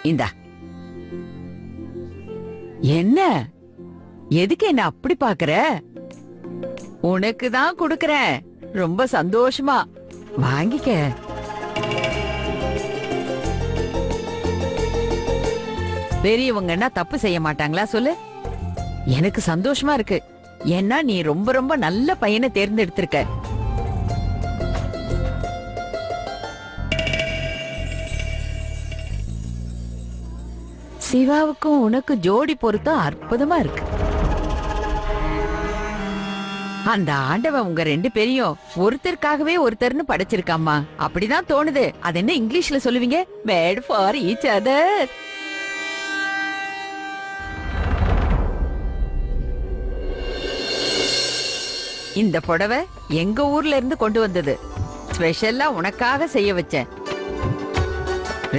இந்தா. என்ன எதுக்கு என்ன அப்படி பாக்குற? உனக்கு தான் குடுக்கறேன். ரொம்ப சந்தோஷமா வாங்கிக்க. பெரியவங்கன்னா தப்பு செய்ய மாட்டாங்களா சொல்லு? எனக்கு சந்தோஷமா இருக்கு. ஏன்னா நீ ரொம்ப ரொம்ப நல்ல பையனை தேர்ந்தெடுத்திருக்க. சிவாவுக்கும் உனக்கு ஜோடி பொருத்தம் அற்புதமா இருக்கு. அந்த ஆண்டவன் உங்க ரெண்டு பேரையும் ஒருத்தருக்காகவே ஒருத்தர்னு படைச்சிருக்காமா. அப்படிதான் தோணுது. அது என்ன இங்கிலீஷ்ல சொல்லுவீங்க? Made for each other. இந்த புடவை எங்க ஊர்ல இருந்து கொண்டு வந்தது. ஸ்பெஷலா உனக்காக செய்ய வச்சேன்.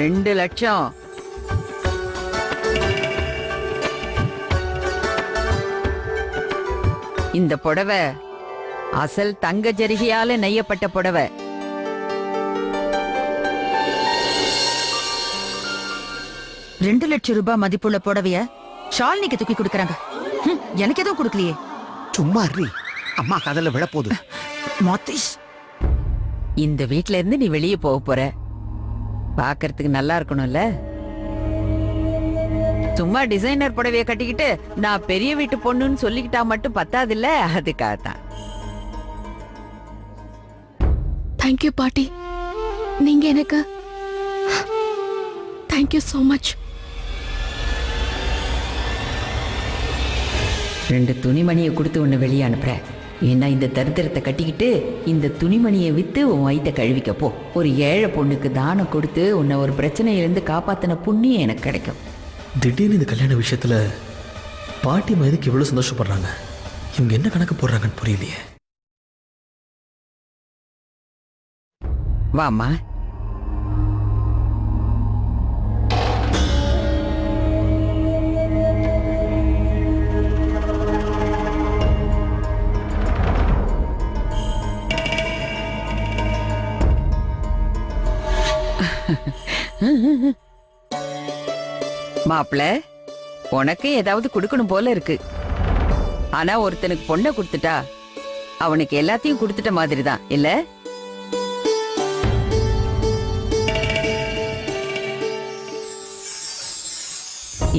2 லட்சம். இந்த புடவை அசல் தங்க ஜரிகையால நெய்யப்பட்ட புடவை. $2 லட்சம் மதிப்புள்ள புடவைய ஷாலினிக்கு தூக்கி கொடுக்கறாங்க. எனக்கு எதுவும் கொடுக்கலையே. சும்மா இரு, அம்மா கதல விழ போகுது. மாத்திஷ், இந்த வீட்ல இருந்து நீ வெளியே போக போற. பாக்குறதுக்கு நல்லா இருக்கணும்ல. சும்மா டிசைனர் புடவைய கட்டிக்கிட்டு நான் பெரிய வீட்டு பொண்ணுன்னு சொல்லிக்கிட்டா மட்டும் பத்தாது இல்ல. அதுக்காகத்தான். தேங்க்யூ பாட்டி. நீங்க எனக்கு தேங்க்யூ சோ மச். 2 துணிமணியை கொடுத்து உன்னை வெளியே அனுப்புற. ஏன்னா இந்த தரித்திரத்தை கட்டிக்கிட்டு இந்த துணிமணியை வித்து உன் வயிற்ற கழுவிக்க போ. ஒரு ஏழை பொண்ணுக்கு தானம் கொடுத்து உன்னை ஒரு பிரச்சனையிலிருந்து காப்பாத்தின புண்ணியம் எனக்கு கிடைக்கும். திடீர்னு இந்த கல்யாண விஷயத்துல பாட்டி எதுக்கு இவ்வளவு சந்தோஷப்படுறாங்க? இவங்க என்ன கணக்கு போடுறாங்கன்னு புரியலையே. வாமா. மாப்பிள்ள, உனக்கு ஏதாவது கொடுக்கணும் போல இருக்கு. ஆனா ஒருத்தனுக்கு பொண்ணை கொடுத்துட்டா அவனுக்கு எல்லாத்தையும் கொடுத்துட்ட மாதிரி தான் இல்ல?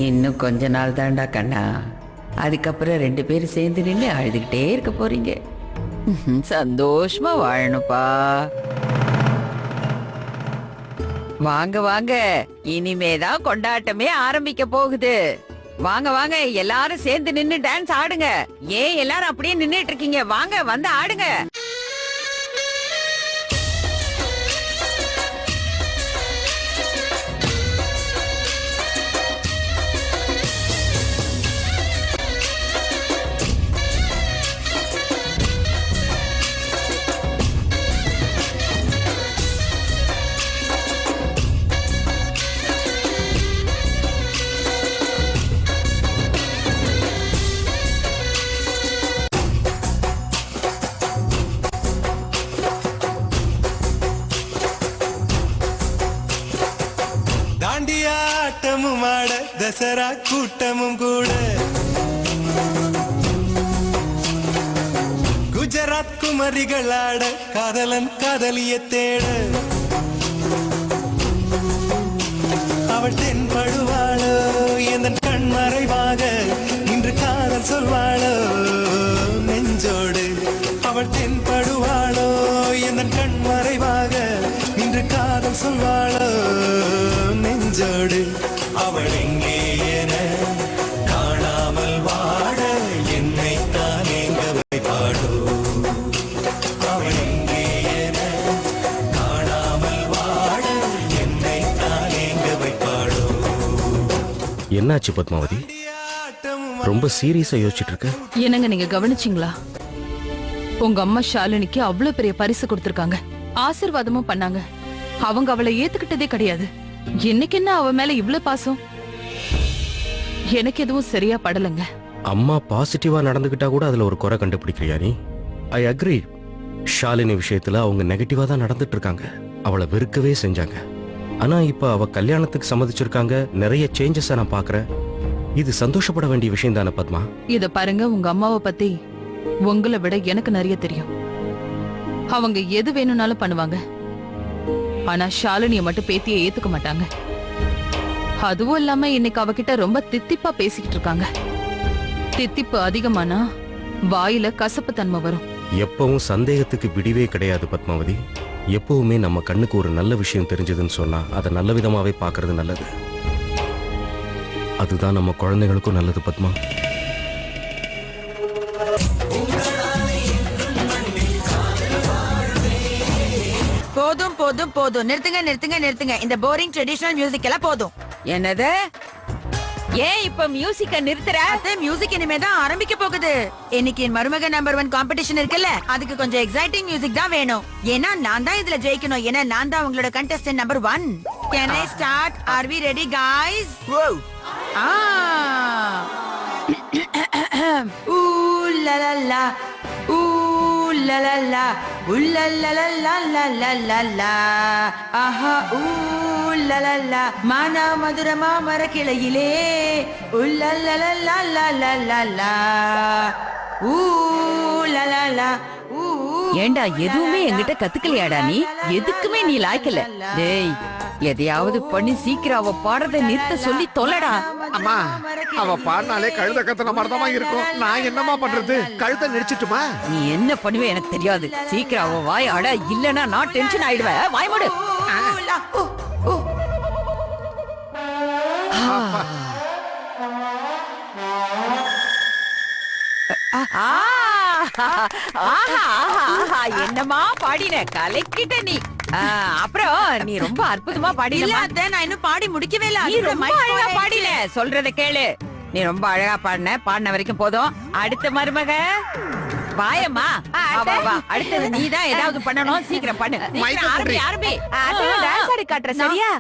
இன்னும் கொஞ்ச நாள் தான்டா கண்ணா. அதுக்கப்புறம் 2 பேரும் சேர்ந்து நின்று அழுதுகிட்டே இருக்க போறீங்க. சந்தோஷமா வாழணுப்பா. வாங்க வாங்க, இனிமேதான் கொண்டாட்டமே ஆரம்பிக்க போகுது. வாங்க வாங்க, எல்லாரும் சேர்ந்து நின்னு டான்ஸ் ஆடுங்க. ஏன் எல்லாரும் அப்படியே நின்னுட்டு இருக்கீங்க? வாங்க வந்து ஆடுங்க. ஆட்டமும் ஆட தசரா கூட்டமும் கூட குஜராத் குமரிகள் ஆட காதலன் காதலிய தேட அவள் தென்படுவாளோ என் கண் மறைவாக இன்று காதல் சொல்வாளோ நெஞ்சோடு. அவள் தென்படுவாளோ என் கண் மறைவாக இன்று காதல் சொல்வாளோ நெஞ்சோடு. அவள் எங்கே என காணாமல் வாட என்னை தான் எங்க வைப்பாடோ. அவள் எங்கே என காணாமல் வாட என்னை தான் எங்க வைப்பாடோ. என்னாச்சு பத்மாவதி? ரொம்ப சீரியஸா யோசிச்சுட்டு இருக்க? என்னங்க நீங்க கவனிச்சிங்களா? உங்க அம்மா ஷாலினிக்கு அவ்வளவு பெரிய பரிசு கொடுத்திருக்காங்க, ஆசீர்வாதமும் பண்ணாங்க. அவங்க அவளை ஏத்துக்கிட்டதே கிடையாது. என்னைக்கு என்ன அவ மேல இவ்வளவு பாசம்? எனக்கு எதுவும் சரியா படலங்க. அம்மா பாசிட்டிவா நடந்துகிட்டா கூட அதுல ஒரு குறை கண்டுபிடிக்கிறியா நீ? I agree. ஷாலினி விஷயத்துல அவங்க நெகட்டிவா தான் நடந்துட்டு இருக்காங்க. அவளை வெறுக்கவே செஞ்சாங்க. ஆனா இப்ப அவ கல்யாணத்துக்கு சம்மதிச்சிருக்காங்க, நிறைய சேஞ்சஸை நான் பாக்குறேன். இது சந்தோஷப்பட வேண்டிய விஷயம் தானே பத்மா? இத பாருங்க, உங்க அம்மாவை பத்தி உங்களை விட எனக்கு நிறைய தெரியும். அவங்க எது வேணும்னாலும் பண்ணுவாங்க. ஆனா ஷாலினிய மட்டும் பேத்தியை ஏத்துக்க மாட்டாங்க. அதுவும் இல்லாம இன்னைக்கு அவகிட்ட ரொம்ப தித்திப்பா பேசிக்கிட்டு இருக்காங்க. தித்திப்பு அதிகமானா வாயில கசப்பு தன்மை வரும். எப்பவும் சந்தேகத்துக்கு விடிவே கிடையாது பத்மாவதி. எப்பவுமே நம்ம கண்ணுக்கு ஒரு நல்ல விஷயம் தெரிஞ்சதுன்னு சொன்னா அதை நல்ல விதமாவே பார்க்கிறது நல்லது. அதுதான் நம்ம குழந்தைகளுக்கும் நல்லது பத்மா. போதும் போதும் போதும், நிறுத்துங்க நிறுத்துங்க நிறுத்துங்க. இந்த போரிங் ட்ரெடிஷனல் மியூசிக் எல்லாம் போதும். என்னது? ஏன் இப்ப மியூசிக்க நிறுத்துற? அத்தை, மியூசிக் இனிமே தான் ஆரம்பிக்க போகுது. இன்னைக்கு என் மருமக நம்பர் 1 காம்படிஷன் இருக்குல்ல, அதுக்கு கொஞ்சம் எக்ஸைட்டிங் மியூசிக் தான் வேணும். ஏன்னா நான் தான் இதுல ஜெயிக்கணும். ஏன்னா நான் தான் உங்களோட contestant number 1. Can I start? Are we ready guys? Ooh la la la, ooh la la la, ooh la la la la la la la la, aha ooh la la la, mana madurama marakilayile, ooh la la la la la la la la, ooh la la la. ஏண்டா எதுவுமே என்கிட்ட கத்துக்கலையாடா நீ? எதுக்குமே நீ லாய்க்கல. டேய், எதையாவது பண்ணி சீக்கிரம் அவ பாடுறத நிறுத்த சொல்லி தொலைடா. அம்மா, அவ பாடினாலே கழுத கத்தன மாதிரிதான் இருக்கும். நான் என்னமா பண்றது? கழுத்தை நெரிச்சிட்டுமா? நீ என்ன பண்ணுவே எனக்கு தெரியாது. சீக்கிரம் அவ வாய் அட, இல்லனா நான் டென்ஷன் ஆயிடுவேன். வாய் மூடு. என்னமா பாடின, கலக்கிட்ட நீ. அப்புறம் நீ ரொம்ப அற்புதமா பாடின. நான் இன்னும் பாடி முடிக்கவே இல்ல. நீ ரொம்ப அழகா பாடின. சொல்றத கேளு. நீ ரொம்ப அழகா பாடின வரைக்கும் போதும். அடுத்த மருமக வாயம்மா. அடுத்தது நீ தான் ஏதாவது பண்ணணும். சீக்கிரம் பண்ணு. ஆரம்பி ஆரம்பி. டான்ஸ் ஆடி காட்டுற சரியா?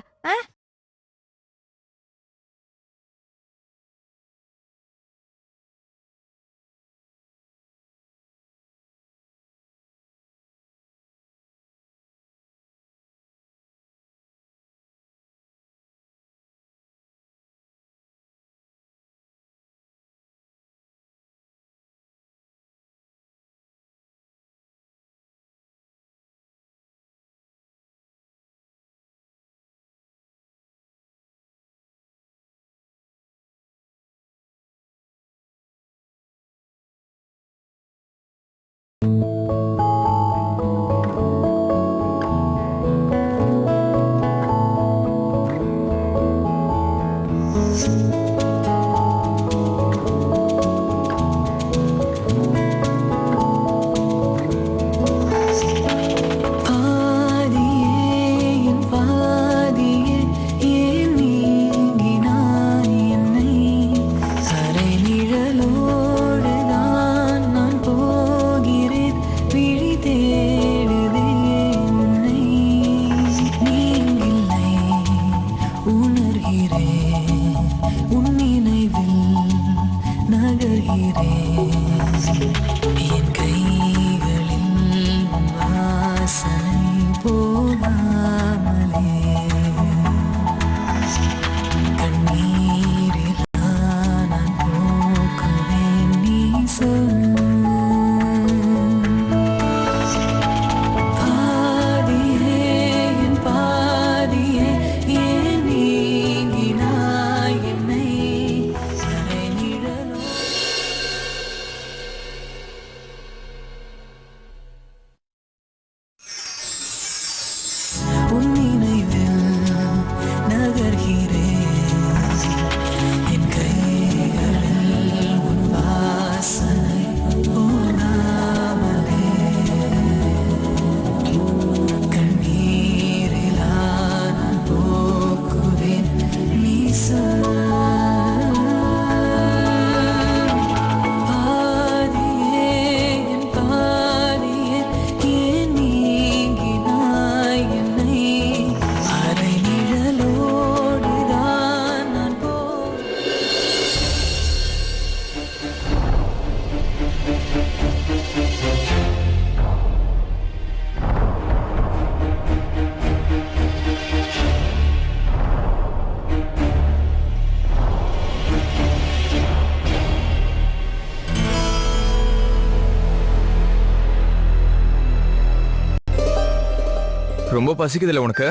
ரொம்ப பசிக்குதுல்ல உனக்கு?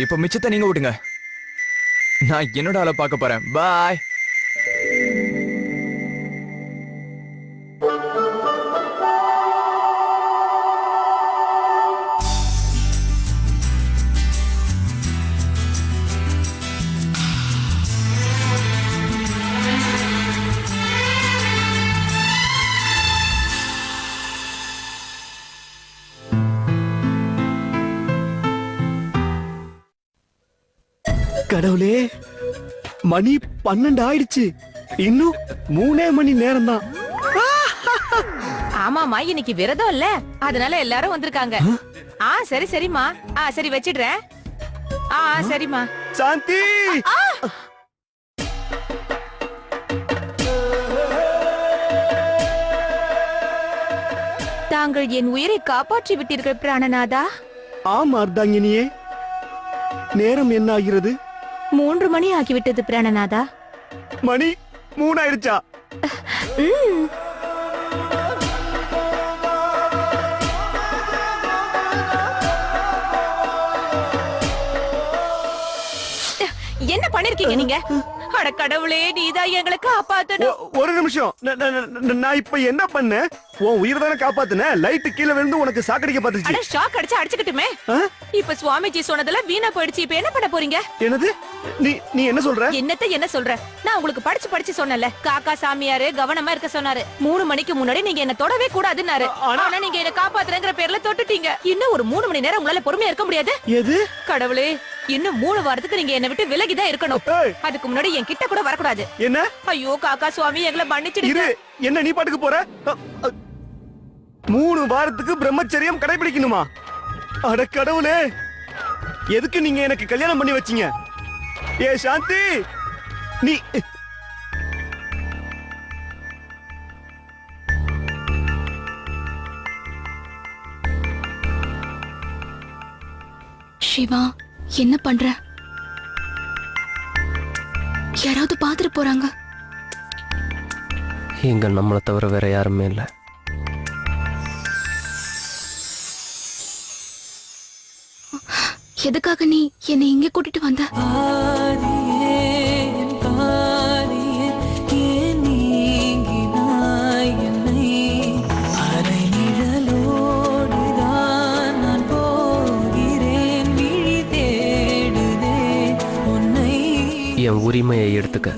இப்ப மிச்சத்தை நீங்க விட்டுங்க, நான் என்னோட ஆளை பார்க்க போறேன். பாய். கடவுளே, மணி 12 ஆயிடுச்சு. இன்னும் 3 மணி நேரம் தான். ஆமாமா, இன்னைக்கு விரதம் இல்ல, அதனால எல்லாரும் வந்திருக்காங்க. சரி சரிமா. சரி வச்சிடுறேன். சரிமா. சாந்தி, தாங்கள் என் உயிரை காப்பாற்றி விட்டீர்கள் பிராணநாதா. ஆமா அர்த்தாங்கினியே. நேரம் என்ன ஆகிறது? 3 மணி ஆகிவிட்டது பிராணநாதா. மணி 3 ஆயிடுச்சா? என்ன பண்ணிருக்கீங்க நீங்க? அட கடவுளே, நீதான் எங்களை காப்பாத்தணும். ஒரு நிமிஷம். நான் இப்ப என்ன பண்ணேன்? உன் உயிர் தானே காப்பாத்துன. லைட் கீழே விழுந்து உனக்கு சாக்கடிக்க பாத்துச்சு. அட ஷாக் அடிச்சு அடிச்சுக்கிட்டுமே. இப்ப சுவாமிஜி சொன்னதெல்லாம் வீணா போயிடுச்சு. இப்ப என்ன பண்ண போறீங்க? என்னது? நீ என்ன சொல்ற? என்ன சொல்ற? நான் உங்களுக்கு படிச்சு சொன்னல, காக்கா சாமியாரு கவனமா இருக்க சொன்னாரு. 3 மணிக்கு முன்னாடி நீங்க என்ன தொடவே கூடாதுன்னாரு. ஆனா நீங்க என்ன காப்பாத்துறேங்கிற பேர்ல தொட்டுட்டீங்க. இன்னும் ஒரு 3 மணி நேரம் உங்களால பொறுமையா இருக்க முடியாது? எது? கடவுளே, இன்னும் 3 வாரத்துக்கு நீங்க என்ன விட்டு விலகிதான் இருக்கணும். அதுக்கு முன்னாடி என் கிட்ட கூட வரக்கூடாது. என்ன? ஐயோ காக்கா சுவாமி, எங்களை மன்னிச்சிடுங்க. என்ன நீ பாட்டுக்கு போற? 3 வாரத்துக்கு பிரம்மச்சரியம் கடைபிடிக்கணுமா? அட கடவுளே, எதுக்கு நீங்க எனக்கு கல்யாணம் பண்ணி வச்சீங்க? ஏ சாந்தி, நீ சிவா, என்ன பண்ற? யாராவது பாத்துட்டு போறாங்க. எங்க நம்மளை தவிர வேற யாருமே இல்லை. எதுக்காக நீ என்னை இங்க கூட்டிட்டு வந்த? என் உரிமையை எடுத்துக்க.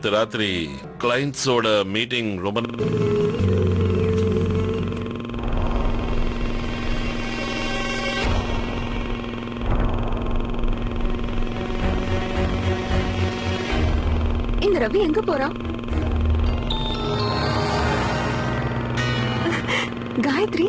நேத்து ராத்திரி கிளைண்ட்ஸோட மீட்டிங் ரொம்ப இந்த ரவி எங்க போறான்? காயத்ரி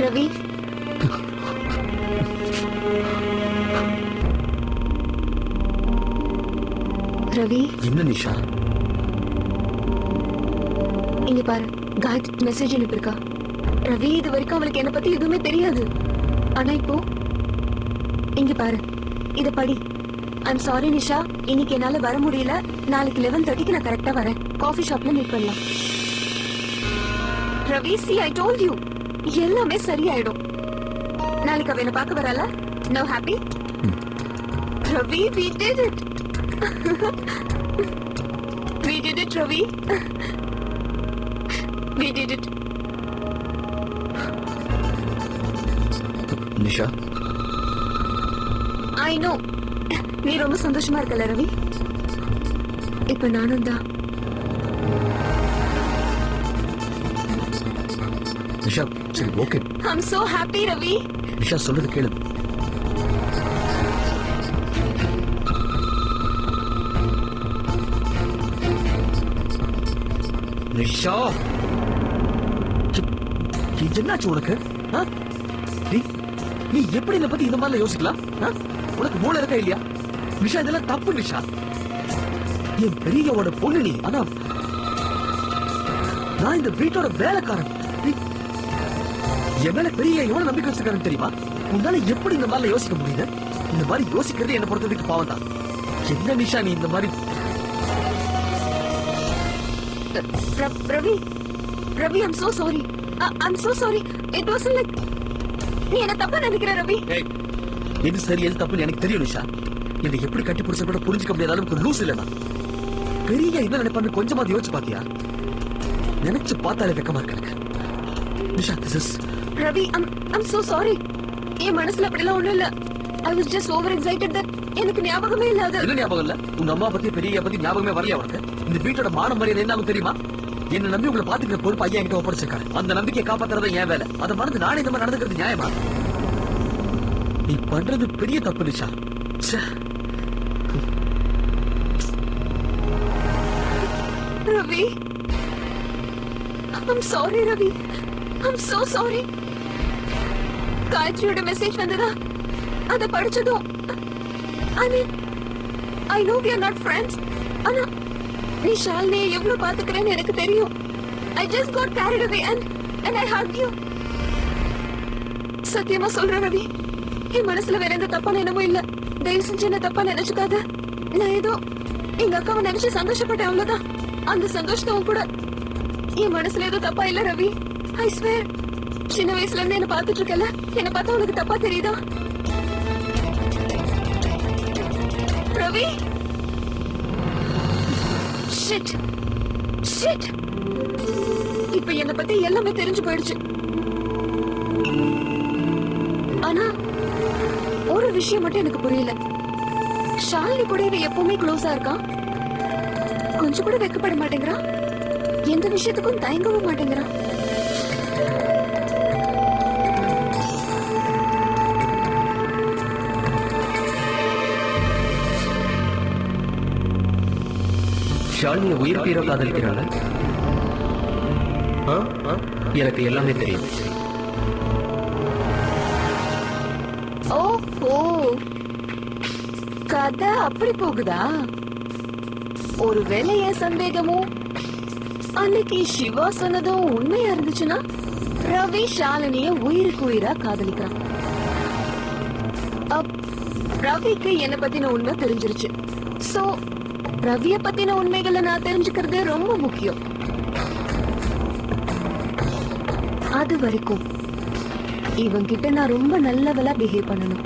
ரவி ரவி என்ன நிஷா? இங்க பாரு, காயத்ரி மெசேஜ் அனுப்பியிருக்கா. ரவி இது வரைக்கும் அவளுக்கு என்ன பத்தி எதுவுமே தெரியாது. ஆனா இப்போ இங்க பாரு, இத படி. ஐம் சாரி நிஷா, இன்னைக்கு என்னால வர முடியல. நாளைக்கு 11:30க்கு நான் கரெக்டா வரேன். காஃபி ஷாப்ல மீட் பண்ணலாம். Ravi, see I told you, எல்லாமே சரியாயிடும். நாளைக்கு அவ என்ன பார்க்க வரல. Now happy? Ravi, we did it. We did it, Ravi. We did it. Nisha, I know. நீ ரொம்ப சந்தோஷமா இருக்கல ரவி. இப்ப நானும் தான். நிஷா சரி okay. I'm so happy, Ravi. Nisha சொல்றது கேளு. நிஷா, என்னாச்சு உனக்கு? நீ எப்படி இதை பத்தி இந்த மாதிரி யோசிக்கலாம்? உனக்கு மூளை இருக்கா இல்லையா? நிஷா, இதெல்லாம் தப்பு நிஷா. என் பெரியவோட பொண்ணு நீ. ஆனா நான் இந்த வீட்டோட வேலைக்காரன். என் மேல பெரிய எவ்வளவு நம்பிக்கை வச்சிருக்காருன்னு தெரியுமா? உன்னால எப்படி இந்த மாதிரி யோசிக்க முடியுது? இந்த மாதிரி யோசிக்கிறது என்ன பொறுத்த வரைக்கும் பாவம் தான். என்ன நிஷா நீ இந்த மாதிரி? Ravi, I'm so sorry. I'm so sorry. It wasn't like நீ என்ன தப்பா நினைக்கிற ரவி. எது சரி எது தப்புன்னு எனக்கு தெரியும் நிஷா. என்னை எப்படி கட்டி பிடிச்ச கூட புரிஞ்சுக்க முடியாத அளவுக்கு லூஸ் இல்லைனா. பெரிய என்ன நினைப்பான்னு கொஞ்சமாவது யோசிச்சு பாத்தியா? நினைச்சு பார்த்தாலே வெக்கமா இருக்கு எனக்கு. Nisha, this is Ravi, I'm so sorry. என் மனசுல அப்படிலாம் ஒண்ணும் இல்ல. I was just over excited that எனக்கு ஞாபகமே இல்லாத. என்ன ஞாபகம் இல்ல? உங்க அம்மா பத்தி பெரிய பத்தி ஞாபகமே வரலையா உனக்கு? இந்த வீட்டோட மான மரியாதை என்ன தெரியுமா? என்ன நம்பி உங்களை பாத்துக்கிற பொறுப்பு ஐயா என்கிட்ட ஒப்படைச்சிருக்காரு. அந்த நம்பிக்கையை காப்பாத்துறத என் வேலை. அதை மறந்து நானே இந்த மாதிரி நடந்துக்கிறது நியாயமா? நீ பண்றது பெரிய தப்பு Nisha. Ravi, I'm sorry Ravi. I'm so sorry. காயத்ரியோட மெசேஜ் வந்ததா? அத படிச்சதும் I mean, I know we are not friends. ஆனா நீ ஷாலினியை எவ்வளவு பாத்துக்கிறேன்னு எனக்கு தெரியும். I just got carried away and I hugged you. சத்தியமா சொல்றேன் ரவி, என் மனசுல வேற எந்த தப்பான எண்ணமும் இல்ல. தயவு செஞ்சு என்ன தப்பா நினைச்சுக்காத. நான் ஏதோ எங்க அக்காவை நினைச்சு சந்தோஷப்பட்டேன், அவ்வளவுதான். அந்த சந்தோஷம் கூட என் மனசுல ஏதோ தப்பா இல்ல ரவி. I swear. சின்ன வயசுல இருந்து என்ன பாத்துட்டு இருக்கல, என்ன பார்த்தா உனக்கு தப்பா தெரியுதா ரவி? Shit. Shit. இப்ப என்ன பத்தி எல்லாமே தெரிஞ்சு போயிடுச்சு. ஆனா ஒரு விஷயம் மட்டும் எனக்கு புரியல. ஷாலினி கூட இவ எப்பவுமே க்ளோஸா இருக்கான். கொஞ்சம் கூட வெக்கப்பட மாட்டேங்கிறான். எந்த விஷயத்துக்கும் தயங்கவும் மாட்டேங்கிறான். ஷாலினியை உயிர் பீரோ காதலிக்கிறாங்க. எனக்கு எல்லாமே தெரியும். ஓஹோ, கதை அப்படி போகுதா? ஒருவேளை என் சந்தேகமும் அன்னைக்கு சிவா சொன்னதும் உண்மையா இருந்துச்சுன்னா ரவி ஷாலினிய உயிருக்கு உயிரா காதலிக்கிறான். ரவிக்கு என்ன பத்தின உண்மை தெரிஞ்சிருச்சு. சோ ரவிய பத்தின உண்மைகளை நான் தெரிஞ்சுக்கிறது ரொம்ப முக்கியம். அது வரைக்கும் இவங்கிட்ட நான் ரொம்ப நல்லவளா பிஹேவ் பண்ணணும்.